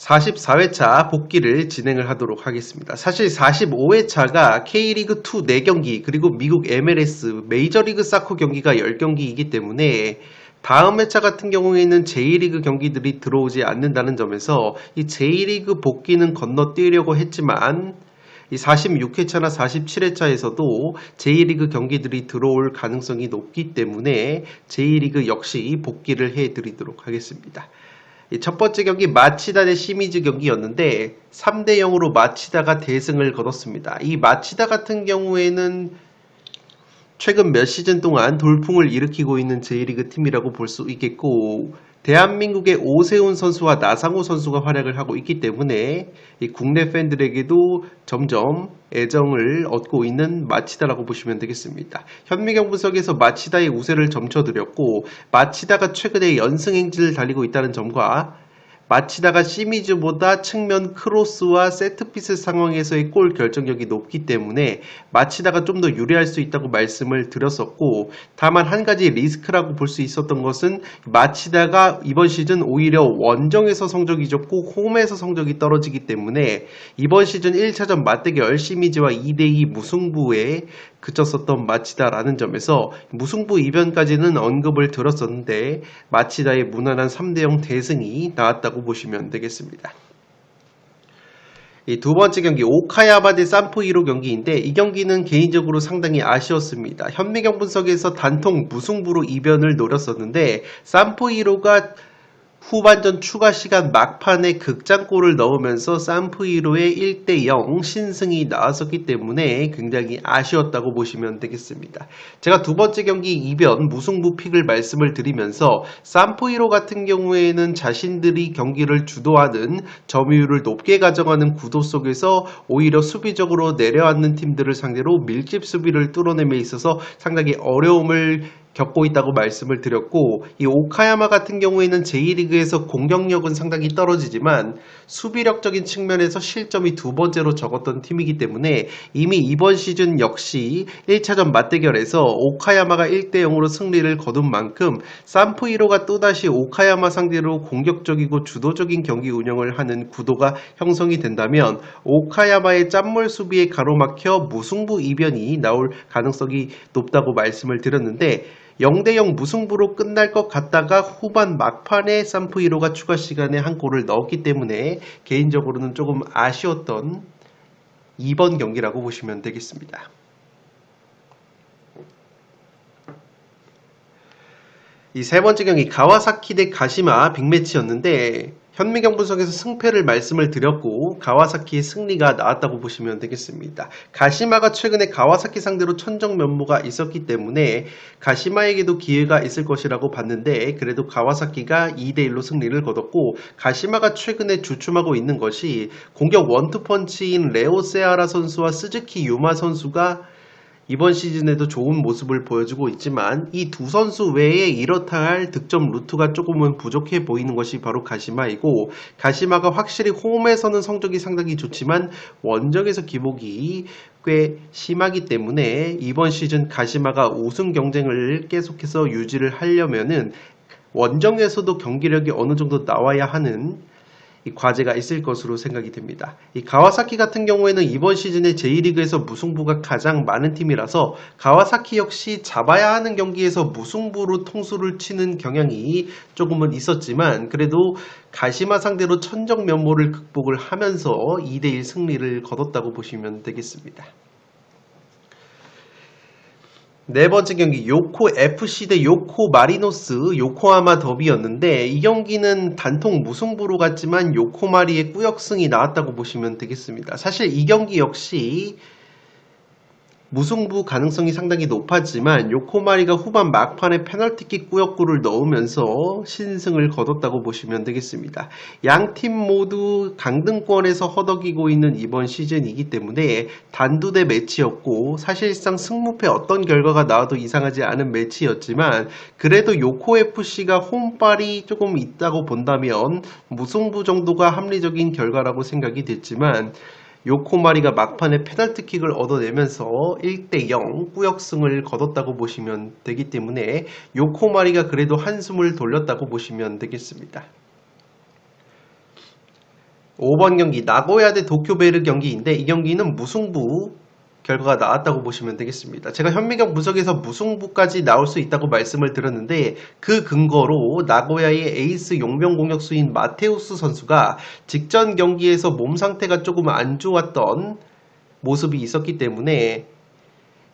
44회차 복귀를 진행을 하도록 하겠습니다. 사실 45회차가 K리그2 4경기 그리고 미국 MLS 메이저리그 사커 경기가 10경기이기 때문에 다음 회차 같은 경우에는 J리그 경기들이 들어오지 않는다는 점에서 이 J리그 복귀는 건너뛰려고 했지만 이 46회차나 47회차에서도 J리그 경기들이 들어올 가능성이 높기 때문에 J리그 역시 복귀를 해드리도록 하겠습니다. 첫 번째 경기 마치다 대 시미즈 경기였는데 3대 0으로 마치다가 대승을 거뒀습니다. 이 마치다 같은 경우에는 최근 몇 시즌 동안 돌풍을 일으키고 있는 J리그 팀이라고 볼 수 있겠고, 대한민국의 오세훈 선수와 나상호 선수가 활약을 하고 있기 때문에 이 국내 팬들에게도 점점 애정을 얻고 있는 마치다라고 보시면 되겠습니다. 현미경 분석에서 마치다의 우세를 점쳐드렸고, 마치다가 최근에 연승 행진을 달리고 있다는 점과 마치다가 시미즈보다 측면 크로스와 세트피스 상황에서의 골 결정력이 높기 때문에 마치다가 좀 더 유리할 수 있다고 말씀을 드렸었고, 다만 한 가지 리스크라고 볼 수 있었던 것은 마치다가 이번 시즌 오히려 원정에서 성적이 좋고 홈에서 성적이 떨어지기 때문에 이번 시즌 1차전 맞대결 시미즈와 2대2 무승부에 그쳤었던 마치다라는 점에서 무승부 이변까지는 언급을 들었었는데 마치다의 무난한 3대0 대승이 나왔다고 보시면 되겠습니다. 이 두 번째 경기 오카야마 대 산포이로 경기인데 이 경기는 개인적으로 상당히 아쉬웠습니다. 현미경 분석에서 단통 무승부로 이변을 노렸었는데 산포이로가 후반전 추가 시간 막판에 극장골을 넣으면서 산포이로의 1대0 신승이 나왔었기 때문에 굉장히 아쉬웠다고 보시면 되겠습니다. 제가 두 번째 경기 이변 무승부 픽을 말씀을 드리면서 산포이로 같은 경우에는 자신들이 경기를 주도하는 점유율을 높게 가져가는 구도 속에서 오히려 수비적으로 내려앉는 팀들을 상대로 밀집 수비를 뚫어냄에 있어서 상당히 어려움을 겪고 있다고 말씀을 드렸고, 이 오카야마 같은 경우에는 J리그에서 공격력은 상당히 떨어지지만 수비력적인 측면에서 실점이 두 번째로 적었던 팀이기 때문에 이미 이번 시즌 역시 1차전 맞대결에서 오카야마가 1대0으로 승리를 거둔 만큼 산포이로가 또다시 오카야마 상대로 공격적이고 주도적인 경기 운영을 하는 구도가 형성이 된다면 오카야마의 짠물 수비에 가로막혀 무승부 이변이 나올 가능성이 높다고 말씀을 드렸는데 0대0 무승부로 끝날 것 같다가 후반 막판에 산포이로가 추가 시간에 한 골을 넣었기 때문에 개인적으로는 조금 아쉬웠던 2번 경기라고 보시면 되겠습니다. 이 세 번째 경기 가와사키 대 가시마 빅매치였는데 현미경 분석에서 승패를 말씀을 드렸고 가와사키의 승리가 나왔다고 보시면 되겠습니다. 가시마가 최근에 가와사키 상대로 천정면모가 있었기 때문에 가시마에게도 기회가 있을 것이라고 봤는데 그래도 가와사키가 2대1로 승리를 거뒀고, 가시마가 최근에 주춤하고 있는 것이 공격 원투펀치인 레오 세아라 선수와 스즈키 유마 선수가 이번 시즌에도 좋은 모습을 보여주고 있지만 이 두 선수 외에 이렇다 할 득점 루트가 조금은 부족해 보이는 것이 바로 가시마이고, 가시마가 확실히 홈에서는 성적이 상당히 좋지만 원정에서 기복이 꽤 심하기 때문에 이번 시즌 가시마가 우승 경쟁을 계속해서 유지를 하려면은 원정에서도 경기력이 어느 정도 나와야 하는 이 과제가 있을 것으로 생각이 됩니다. 이 가와사키 같은 경우에는 이번 시즌에 J리그에서 무승부가 가장 많은 팀이라서 가와사키 역시 잡아야 하는 경기에서 무승부로 통수를 치는 경향이 조금은 있었지만 그래도 가시마 상대로 천정면모를 극복을 하면서 2대1 승리를 거뒀다고 보시면 되겠습니다. 네 번째 경기 요코 FC 대 요코 마리노스 요코하마 더비였는데 이 경기는 단통 무승부로 갔지만 요코마리의 꾸역승이 나왔다고 보시면 되겠습니다. 사실 이 경기 역시 무승부 가능성이 상당히 높았지만 요코마리가 후반 막판에 페널티킥 구역구를 넣으면서 신승을 거뒀다고 보시면 되겠습니다. 양 팀 모두 강등권에서 허덕이고 있는 이번 시즌이기 때문에 단두대 매치였고 사실상 승무패 어떤 결과가 나와도 이상하지 않은 매치였지만 그래도 요코FC가 홈빨이 조금 있다고 본다면 무승부 정도가 합리적인 결과라고 생각이 됐지만 요코마리가 막판에 페널티킥을 얻어내면서 1대0 꾸역승을 거뒀다고 보시면 되기 때문에 요코마리가 그래도 한숨을 돌렸다고 보시면 되겠습니다. 5번 경기 나고야 대 도쿄베르 경기인데 이 경기는 무승부 결과가 나왔다고 보시면 되겠습니다. 제가 현미경 분석에서 무승부까지 나올 수 있다고 말씀을 드렸는데 그 근거로 나고야의 에이스 용병 공격수인 마테우스 선수가 직전 경기에서 몸 상태가 조금 안 좋았던 모습이 있었기 때문에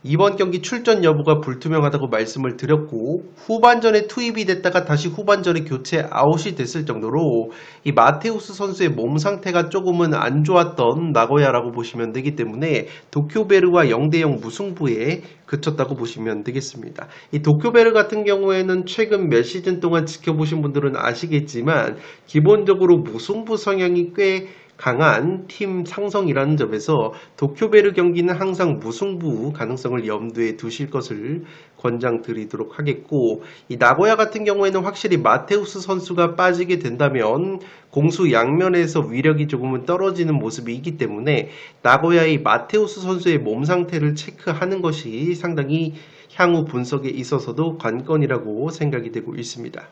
이번 경기 출전 여부가 불투명하다고 말씀을 드렸고 후반전에 투입이 됐다가 다시 후반전에 교체 아웃이 됐을 정도로 이 마테우스 선수의 몸 상태가 조금은 안 좋았던 나고야라고 보시면 되기 때문에 도쿄베르와 0대0 무승부에 그쳤다고 보시면 되겠습니다. 이 도쿄베르 같은 경우에는 최근 몇 시즌 동안 지켜보신 분들은 아시겠지만 기본적으로 무승부 성향이 꽤 강한 팀 상성이라는 점에서 도쿄베르 경기는 항상 무승부 가능성을 염두에 두실 것을 권장드리도록 하겠고 이 나고야 같은 경우에는 확실히 마테우스 선수가 빠지게 된다면 공수 양면에서 위력이 조금은 떨어지는 모습이 있기 때문에 나고야의 마테우스 선수의 몸 상태를 체크하는 것이 상당히 향후 분석에 있어서도 관건이라고 생각이 되고 있습니다.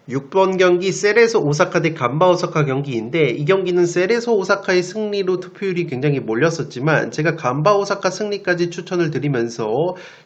6번 경기 세레소 오사카 대 간바 오사카 경기인데 이 경기는 세레소 오사카의 승리로 투표율이 굉장히 몰렸었지만 제가 간바 오사카 승리까지 추천을 드리면서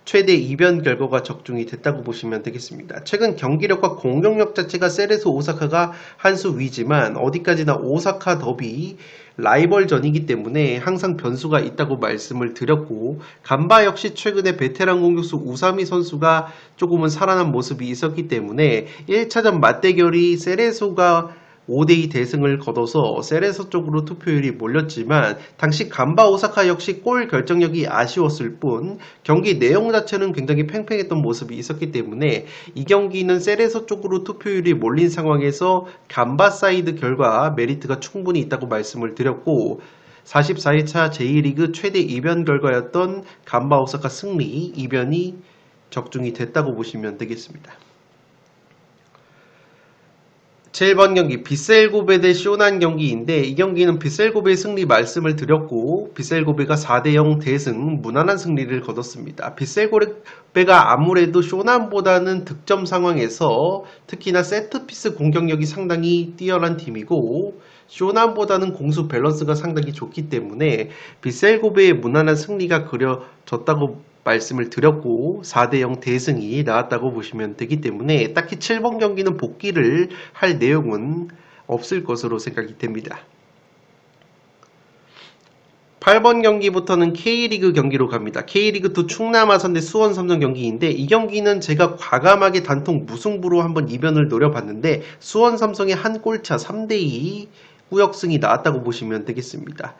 최대 이변 결과가 적중이 됐다고 보시면 되겠습니다. 최근 경기력과 공격력 자체가 세레소 오사카가 한 수 위지만 어디까지나 오사카 더비 라이벌전이기 때문에 항상 변수가 있다고 말씀을 드렸고 간바 역시 최근에 베테랑 공격수 우사미 선수가 조금은 살아난 모습이 있었기 때문에 1차전 맞대결이 세레소가 5대2 대승을 거둬서 세레소 쪽으로 투표율이 몰렸지만 당시 간바 오사카 역시 골 결정력이 아쉬웠을 뿐 경기 내용 자체는 굉장히 팽팽했던 모습이 있었기 때문에 이 경기는 세레소 쪽으로 투표율이 몰린 상황에서 간바 사이드 결과 메리트가 충분히 있다고 말씀을 드렸고 44일차 제2리그 최대 이변 결과였던 간바 오사카 승리 이변이 적중이 됐다고 보시면 되겠습니다. 7번 경기 비셀고베 대 쇼난 경기인데 이 경기는 비셀고베의 승리 말씀을 드렸고 비셀고베가 4대0 대승 무난한 승리를 거뒀습니다. 비셀고베가 아무래도 쇼난보다는 득점 상황에서 특히나 세트피스 공격력이 상당히 뛰어난 팀이고 쇼난보다는 공수 밸런스가 상당히 좋기 때문에 비셀고베의 무난한 승리가 그려졌다고 말씀을 드렸고 4대0 대승이 나왔다고 보시면 되기 때문에 딱히 7번 경기는 복귀를 할 내용은 없을 것으로 생각이 됩니다. 8번 경기부터는 K리그 경기로 갑니다. K리그2 충남 아산 대 수원 삼성 경기인데 이 경기는 제가 과감하게 단통 무승부로 한번 이변을 노려봤는데 수원 삼성의 한 골차 3대2 꾸역승이 나왔다고 보시면 되겠습니다.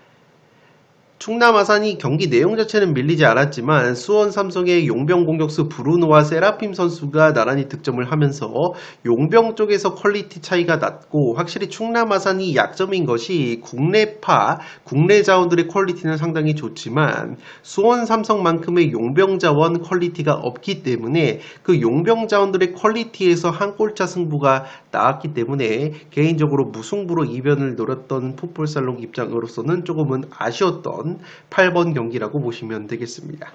충남 아산이 경기 내용 자체는 밀리지 않았지만 수원 삼성의 용병 공격수 브루노와 세라핌 선수가 나란히 득점을 하면서 용병 쪽에서 퀄리티 차이가 났고 확실히 충남 아산이 약점인 것이 국내 자원들의 퀄리티는 상당히 좋지만 수원 삼성만큼의 용병 자원 퀄리티가 없기 때문에 그 용병 자원들의 퀄리티에서 한 골차 승부가 나왔기 때문에 개인적으로 무승부로 이변을 노렸던 풋볼살롱 입장으로서는 조금은 아쉬웠던 8번 경기라고 보시면 되겠습니다.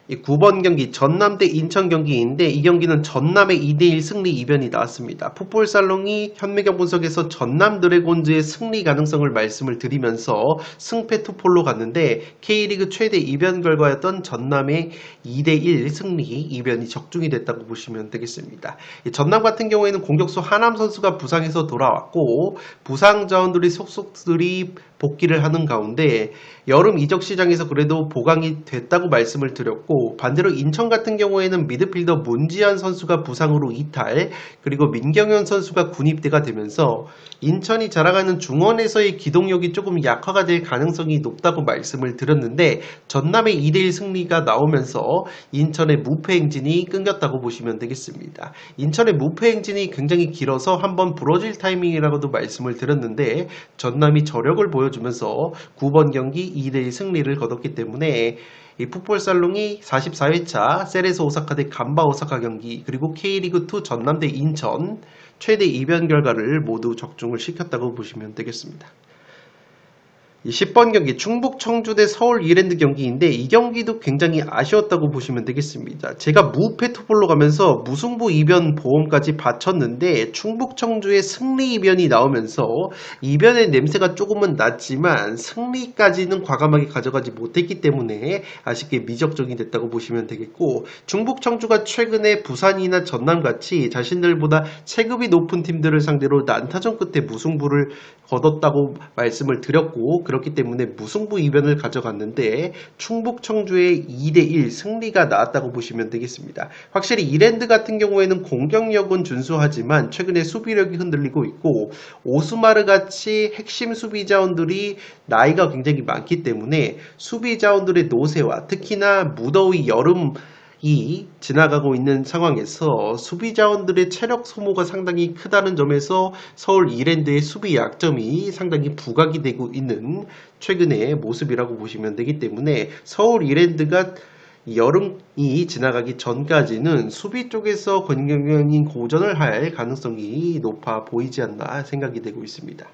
9번 경기 전남 대 인천 경기인데 이 경기는 전남의 2대1 승리 이변이 나왔습니다. 풋볼살롱이 현미경 분석에서 전남 드래곤즈의 승리 가능성을 말씀을 드리면서 승패 투폴로 갔는데 K리그 최대 이변 결과였던 전남의 2대1 승리 이변이 적중이 됐다고 보시면 되겠습니다. 전남 같은 경우에는 공격수 하남 선수가 부상해서 돌아왔고 부상 자원들이 속속들이 복귀를 하는 가운데 여름 이적 시장에서 그래도 보강이 됐다고 말씀을 드렸고, 반대로 인천 같은 경우에는 미드필더 문지한 선수가 부상으로 이탈, 그리고 민경현 선수가 군입대가 되면서 인천이 자랑하는 중원에서의 기동력이 조금 약화가 될 가능성이 높다고 말씀을 드렸는데, 전남의 2대1 승리가 나오면서 인천의 무패 행진이 끊겼다고 보시면 되겠습니다. 인천의 무패 행진이 굉장히 길어서 한번 부러질 타이밍이라고도 말씀을 드렸는데, 전남이 저력을 보여주면서 9번 경기 2대1 승리를 거뒀기 때문에 이 풋볼살롱이 44회차 세레소 오사카 대 간바 오사카 경기, 그리고 K리그2 전남 대 인천 최대 이변 결과를 모두 적중을 시켰다고 보시면 되겠습니다. 이 10번 경기 충북 청주 대 서울 이랜드 경기인데, 이 경기도 굉장히 아쉬웠다고 보시면 되겠습니다. 제가 무패 투볼로 가면서 무승부 이변 보험까지 바쳤는데 충북 청주의 승리 이변이 나오면서 이변의 냄새가 조금은 났지만 승리까지는 과감하게 가져가지 못했기 때문에 아쉽게 미적정이 됐다고 보시면 되겠고, 충북 청주가 최근에 부산이나 전남같이 자신들보다 체급이 높은 팀들을 상대로 난타전 끝에 무승부를 거뒀다고 말씀을 드렸고, 그렇기 때문에 무승부 이변을 가져갔는데 충북 청주의 2대1 승리가 나왔다고 보시면 되겠습니다. 확실히 이랜드 같은 경우에는 공격력은 준수하지만 최근에 수비력이 흔들리고 있고, 오스마르 같이 핵심 수비 자원들이 나이가 굉장히 많기 때문에 수비 자원들의 노세와 특히나 무더위 여름 이 지나가고 있는 상황에서 수비 자원들의 체력 소모가 상당히 크다는 점에서 서울 이랜드의 수비 약점이 상당히 부각이 되고 있는 최근의 모습이라고 보시면 되기 때문에 서울 이랜드가 여름이 지나가기 전까지는 수비 쪽에서 권경련인 고전을 할 가능성이 높아 보이지 않나 생각이 되고 있습니다.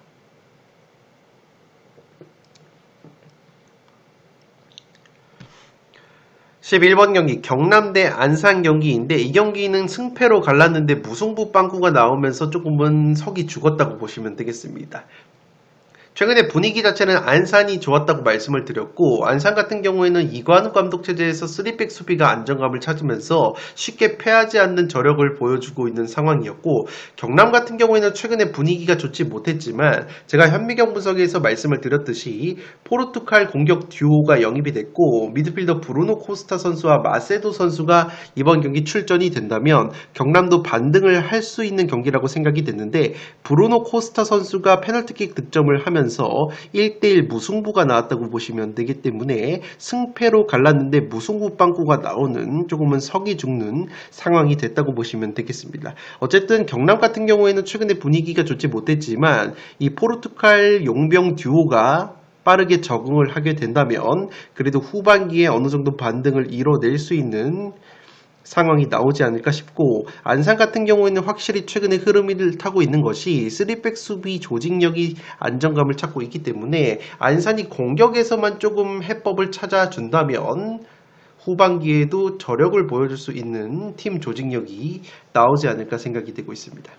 11번 경기 경남 대 안산 경기인데, 이 경기는 승패로 갈랐는데 무승부 빵꾸가 나오면서 조금은 석이 죽었다고 보시면 되겠습니다. 최근에 분위기 자체는 안산이 좋았다고 말씀을 드렸고, 안산 같은 경우에는 이관우 감독 체제에서 3백 수비가 안정감을 찾으면서 쉽게 패하지 않는 저력을 보여주고 있는 상황이었고, 경남 같은 경우에는 최근에 분위기가 좋지 못했지만 제가 현미경 분석에서 말씀을 드렸듯이 포르투갈 공격 듀오가 영입이 됐고, 미드필더 브루노 코스타 선수와 마세도 선수가 이번 경기 출전이 된다면 경남도 반등을 할 수 있는 경기라고 생각이 됐는데, 브루노 코스타 선수가 페널티킥 득점을 하면 1대1 무승부가 나왔다고 보시면 되기 때문에 승패로 갈랐는데 무승부 빵꾸가 나오는 조금은 석이 죽는 상황이 됐다고 보시면 되겠습니다. 어쨌든 경남 같은 경우에는 최근에 분위기가 좋지 못했지만 이 포르투갈 용병 듀오가 빠르게 적응을 하게 된다면 그래도 후반기에 어느 정도 반등을 이뤄낼 수 있는 상황이 나오지 않을까 싶고, 안산 같은 경우에는 확실히 최근에 흐름을 타고 있는 것이 3백 수비 조직력이 안정감을 찾고 있기 때문에 안산이 공격에서만 조금 해법을 찾아준다면 후반기에도 저력을 보여줄 수 있는 팀 조직력이 나오지 않을까 생각이 되고 있습니다.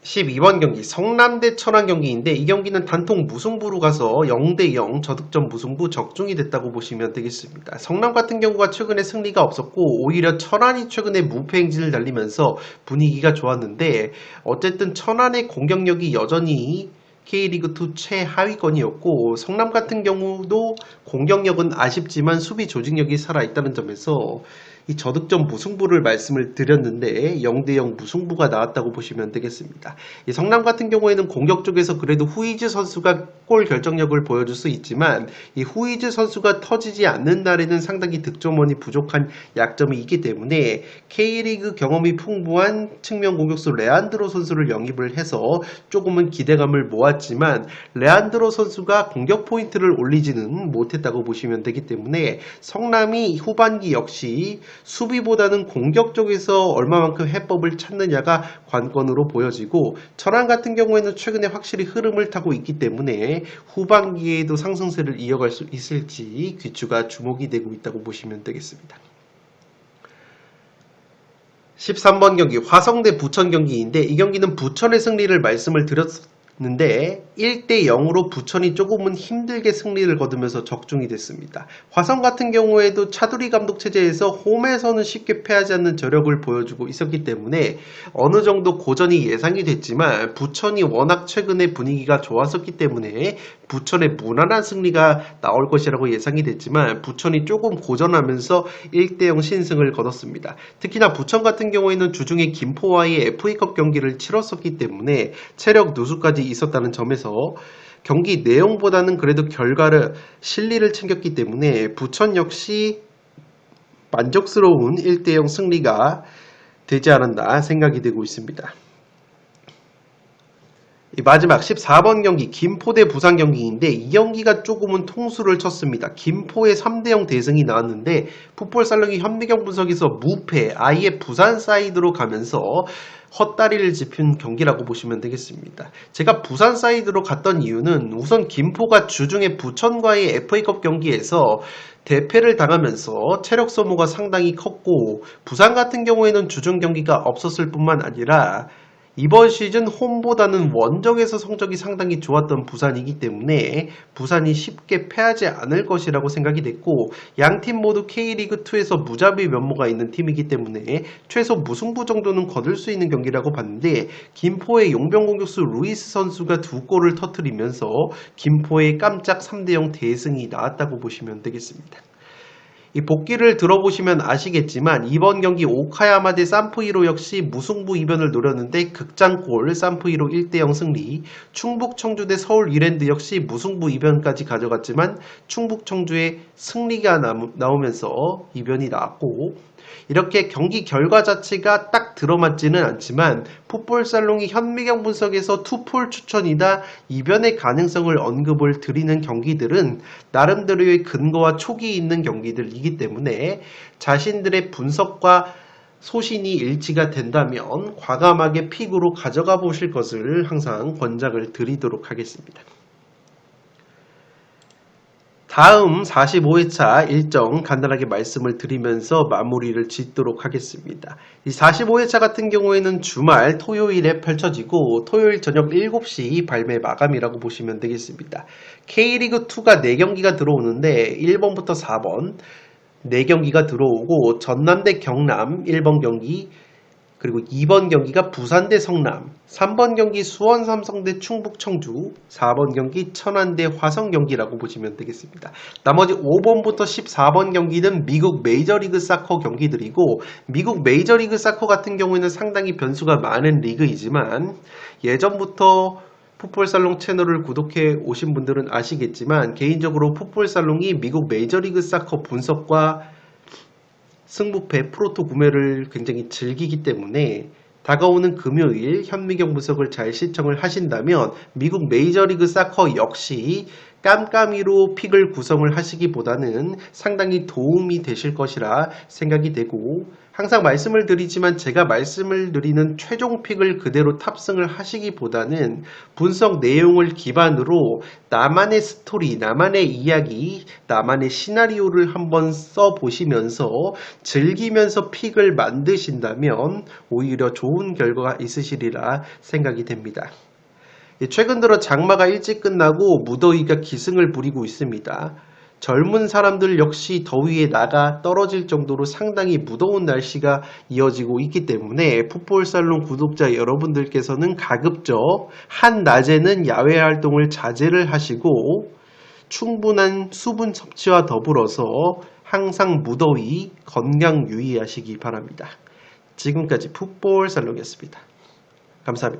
12번 경기 성남 대 천안 경기인데, 이 경기는 단통 무승부로 가서 0대0 저득점 무승부 적중이 됐다고 보시면 되겠습니다. 성남 같은 경우가 최근에 승리가 없었고 오히려 천안이 최근에 무패 행진을 달리면서 분위기가 좋았는데, 어쨌든 천안의 공격력이 여전히 K리그2 최하위권이었고, 성남 같은 경우도 공격력은 아쉽지만 수비 조직력이 살아있다는 점에서 이 저득점 무승부를 말씀을 드렸는데 0대0 무승부가 나왔다고 보시면 되겠습니다. 이 성남 같은 경우에는 공격 쪽에서 그래도 후이즈 선수가 골 결정력을 보여줄 수 있지만, 이 후이즈 선수가 터지지 않는 날에는 상당히 득점원이 부족한 약점이 있기 때문에 K리그 경험이 풍부한 측면 공격수 레안드로 선수를 영입을 해서 조금은 기대감을 모았지만 레안드로 선수가 공격 포인트를 올리지는 못했다고 보시면 되기 때문에 성남이 후반기 역시 수비보다는 공격 쪽에서 얼마만큼 해법을 찾느냐가 관건으로 보여지고, 천안 같은 경우에는 최근에 확실히 흐름을 타고 있기 때문에 후반기에도 상승세를 이어갈 수 있을지 귀추가 주목이 되고 있다고 보시면 되겠습니다. 13번 경기 화성 대 부천 경기인데, 이 경기는 부천의 승리를 말씀을 드렸고 는데 1대 0으로 부천이 조금은 힘들게 승리를 거두면서 적중이 됐습니다. 화성 같은 경우에도 차두리 감독 체제에서 홈에서는 쉽게 패하지 않는 저력을 보여주고 있었기 때문에 어느 정도 고전이 예상이 됐지만 부천이 워낙 최근에 분위기가 좋았었기 때문에 부천의 무난한 승리가 나올 것이라고 예상이 됐지만 부천이 조금 고전하면서 1대 0 신승을 거뒀습니다. 특히나 부천 같은 경우에는 주중에 김포와의 FA컵 경기를 치렀었기 때문에 체력 누수까지 있었다는 점에서 경기 내용보다는 그래도 결과를 실리를 챙겼기 때문에 부천 역시 만족스러운 1대 0 승리가 되지 않았나 생각이 되고 있습니다. 마지막 14번 경기 김포 대 부산 경기인데 이 경기가 조금은 통수를 쳤습니다. 김포의 3대 0 대승이 나왔는데 풋볼살롱이 현미경 분석에서 무패 아예 부산 사이드로 가면서 헛다리를 짚은 경기라고 보시면 되겠습니다. 제가 부산 사이드로 갔던 이유는 우선 김포가 주중에 부천과의 FA컵 경기에서 대패를 당하면서 체력 소모가 상당히 컸고 부산 같은 경우에는 주중 경기가 없었을 뿐만 아니라 이번 시즌 홈보다는 원정에서 성적이 상당히 좋았던 부산이기 때문에 부산이 쉽게 패하지 않을 것이라고 생각이 됐고 양팀 모두 K리그2에서 무자비 면모가 있는 팀이기 때문에 최소 무승부 정도는 거둘 수 있는 경기라고 봤는데 김포의 용병 공격수 루이스 선수가 2골을 터뜨리면서 김포의 깜짝 3대 0 대승이 나왔다고 보시면 되겠습니다. 이 복귀를 들어보시면 아시겠지만 이번 경기 오카야마 대 산프이로 역시 무승부 이변을 노렸는데 극장골 산프이로 1대 0 승리, 충북 청주 대 서울 이랜드 역시 무승부 이변까지 가져갔지만 충북 청주의 승리가 나오면서 이변이 나왔고 이렇게 경기 결과 자체가 딱 들어맞지는 않지만 풋볼살롱이 현미경 분석에서 투폴 추천이다 이변의 가능성을 언급을 드리는 경기들은 나름대로의 근거와 촉이 있는 경기들이기 때문에 자신들의 분석과 소신이 일치가 된다면 과감하게 픽으로 가져가 보실 것을 항상 권장을 드리도록 하겠습니다. 다음 45회차 일정 간단하게 말씀을 드리면서 마무리를 짓도록 하겠습니다. 이 45회차 같은 경우에는 주말 토요일에 펼쳐지고 토요일 저녁 7시 발매 마감이라고 보시면 되겠습니다. K리그2가 4경기가 들어오는데 1번부터 4번 4경기가 들어오고 전남 대 경남 1번 경기 그리고 2번 경기가 부산 대 성남, 3번 경기 수원 삼성 대 충북 청주, 4번 경기 천안 대 화성 경기라고 보시면 되겠습니다. 나머지 5번부터 14번 경기는 미국 메이저리그 사커 경기들이고 미국 메이저리그 사커 같은 경우에는 상당히 변수가 많은 리그이지만 예전부터 풋볼살롱 채널을 구독해 오신 분들은 아시겠지만 개인적으로 풋볼살롱이 미국 메이저리그 사커 분석과 승부패 프로토 구매를 굉장히 즐기기 때문에 다가오는 금요일 현미경 분석을 잘 시청을 하신다면 미국 메이저리그 사커 역시 깜깜이로 픽을 구성을 하시기보다는 상당히 도움이 되실 것이라 생각이 되고 항상 말씀을 드리지만 제가 말씀을 드리는 최종 픽을 그대로 탑승을 하시기보다는 분석 내용을 기반으로 나만의 스토리, 나만의 이야기, 나만의 시나리오를 한번 써보시면서 즐기면서 픽을 만드신다면 오히려 좋은 결과가 있으시리라 생각이 됩니다. 최근 들어 장마가 일찍 끝나고 무더위가 기승을 부리고 있습니다. 젊은 사람들 역시 더위에 나가 떨어질 정도로 상당히 무더운 날씨가 이어지고 있기 때문에 풋볼살롱 구독자 여러분들께서는 가급적 한낮에는 야외 활동을 자제를 하시고 충분한 수분 섭취와 더불어서 항상 무더위 건강 유의하시기 바랍니다. 지금까지 풋볼살롱이었습니다. 감사합니다.